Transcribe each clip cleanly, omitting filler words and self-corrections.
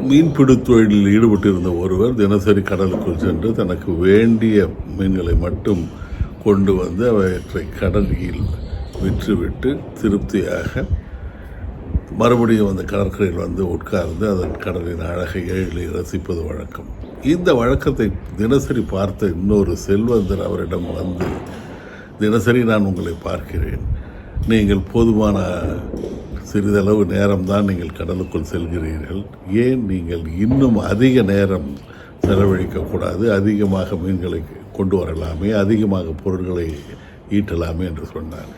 மீன்பிடி தொழிலில் ஈடுபட்டிருந்த ஒருவர் தினசரி கடலுக்குள் சென்று தனக்கு வேண்டிய மீன்களை மட்டும் கொண்டு வந்து அவற்றை கடலில் விற்றுவிட்டு திருப்தியாக மறுபடியும் அந்த கடற்கரையில் வந்து உட்கார்ந்து அதன் கடலின் அழகை எழிலை ரசிப்பது வழக்கம். இந்த வழக்கத்தை தினசரி பார்த்த இன்னொரு செல்வந்தர் அவரிடம் வந்து, தினசரி நான் உங்களை பார்க்கிறேன், நீங்கள் போதுமான சிறிதளவு நேரம்தான் நீங்கள் கடலுக்குள் செல்கிறீர்கள், ஏன் நீங்கள் இன்னும் அதிக நேரம் செலவழிக்கக்கூடாது, அதிகமாக மீன்களை கொண்டு வரலாமே, அதிகமாக பொருட்களை ஈட்டலாமே என்று சொன்னார்.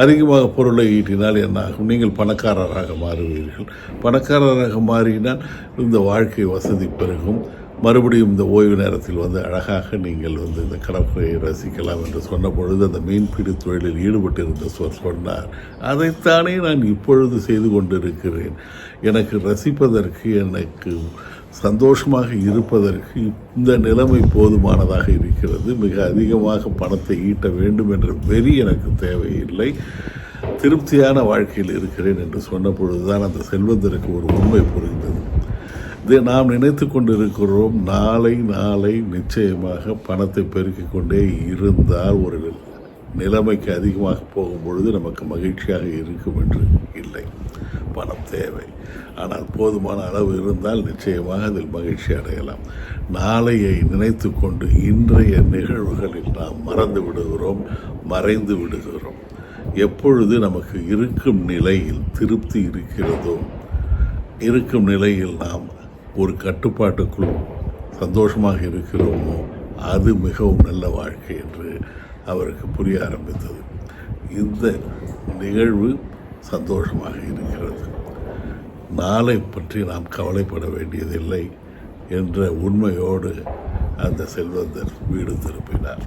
அதிகமாக பொருளை ஈட்டினால் என்ன ஆகும்? நீங்கள் பணக்காரராக மாறுவீர்கள். பணக்காரராக மாறினால் இந்த வாழ்க்கை வசதி பெருகும். மறுபடியும் இந்த ஓய்வு நேரத்தில் வந்து அழகாக நீங்கள் வந்து இந்த கடற்கரையை ரசிக்கலாம் என்று சொன்ன பொழுது அந்த மீன்பிடி தொழிலில் ஈடுபட்டிருந்த சொன்னார், அதைத்தானே நான் இப்பொழுது செய்து கொண்டிருக்கிறேன். எனக்கு ரசிப்பதற்கு, எனக்கு சந்தோஷமாக இருப்பதற்கு இந்த நிலைமை போதுமானதாக இருக்கிறது. மிக அதிகமாக பணத்தை ஈட்ட வேண்டும் என்ற வெறி எனக்கு தேவையில்லை. திருப்தியான வாழ்க்கையில் இருக்கிறேன் என்று சொன்ன பொழுதுதான் அந்த செல்வந்தருக்கு ஒரு உண்மை புரிந்தது. நாம் நினைத்து கொண்டிருக்கிறோம், நாளை நிச்சயமாக பணத்தை பெருக்கிக் கொண்டே இருந்தால் ஒரு நிலைமைக்கு அதிகமாக போகும் பொழுது நமக்கு மகிழ்ச்சியாக இருக்கும் என்று இல்லை. பணம் தேவை, ஆனால் போதுமான அளவு இருந்தால் நிச்சயமாக அதில் மகிழ்ச்சி அடையலாம். நாளையை நினைத்து கொண்டு இன்றைய நிகழ்வுகளில் நாம் மறந்து விடுகிறோம், மறைந்து விடுகிறோம். எப்பொழுது நமக்கு இருக்கும் நிலையில் திருப்தி இருக்கிறதோ, இருக்கும் நிலையில் நாம் ஒரு கட்டுப்பாட்டுக்குள் சந்தோஷமாக இருக்கிறோமோ, அது மிகவும் நல்ல வாழ்க்கை என்று அவருக்கு புரிய ஆரம்பித்தது. இந்த நிகழ்வு சந்தோஷமாக இருக்கிறது, நாளை பற்றி நாம் கவலைப்பட வேண்டியதில்லை என்ற உண்மையோடு அந்த செல்வந்தர் வீடு திரும்பினார்.